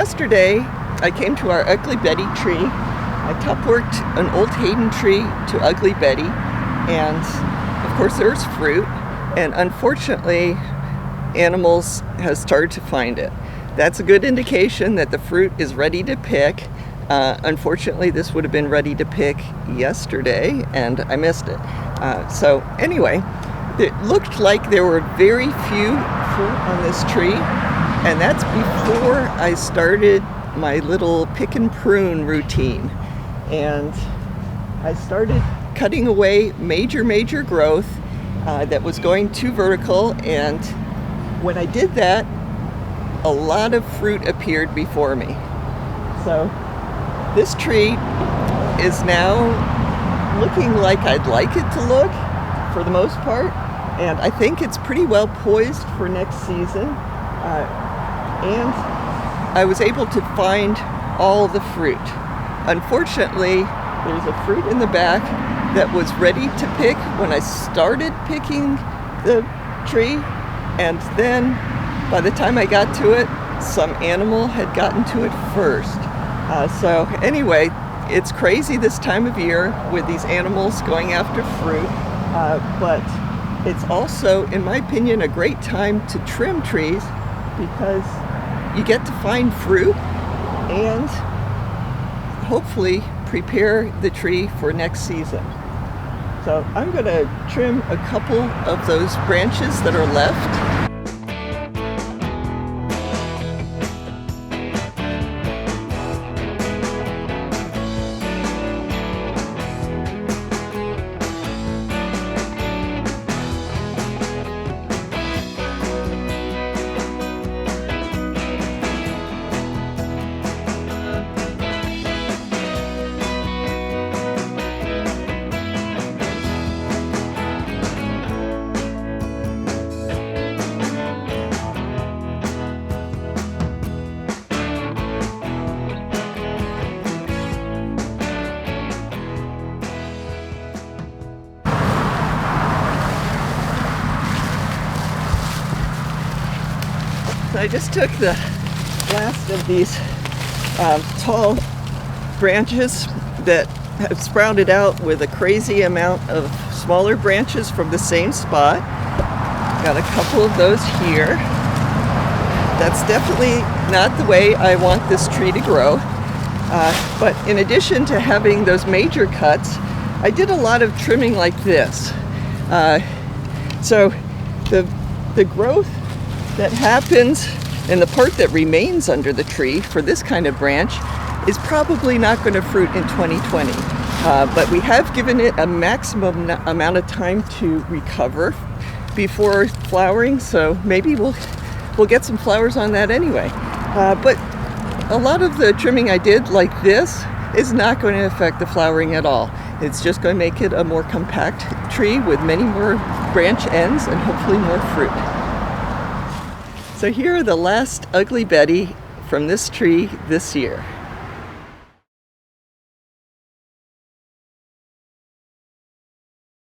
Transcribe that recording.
yesterday I came to our Ugly Betty tree. I top worked an old Haden tree to Ugly Betty, and of course there's fruit, and unfortunately animals have started to find it. That's a good indication that the fruit is ready to pick. Unfortunately, this would have been ready to pick yesterday, and I missed it. So anyway, it looked like there were very few fruit on this tree, and that's before I started my little pick and prune routine. And I started cutting away major growth that was going too vertical, and when I did that, a lot of fruit appeared before me. So this tree is now looking like I'd like it to look for the most part, and I think it's pretty well poised for next season. And I was able to find all the fruit. Unfortunately, there's a fruit in the back that was ready to pick when I started picking the tree, and then by the time I got to it, some animal had gotten to it first. So anyway, it's crazy this time of year with these animals going after fruit, but it's also, in my opinion, a great time to trim trees because you get to find fruit and hopefully prepare the tree for next season. So I'm going to trim a couple of those branches that are left. So I just took the last of these tall branches that have sprouted out with a crazy amount of smaller branches from the same spot. Got a couple of those here. That's definitely not the way I want this tree to grow. But in addition to having those major cuts, I did a lot of trimming like this. So the growth that happens and the part that remains under the tree for this kind of branch is probably not going to fruit in 2020. But we have given it a maximum amount of time to recover before flowering, so maybe we'll get some flowers on that anyway. But a lot of the trimming I did like this is not going to affect the flowering at all. It's just going to make it a more compact tree with many more branch ends and hopefully more fruit. So here are the last Ugly Betty from this tree this year.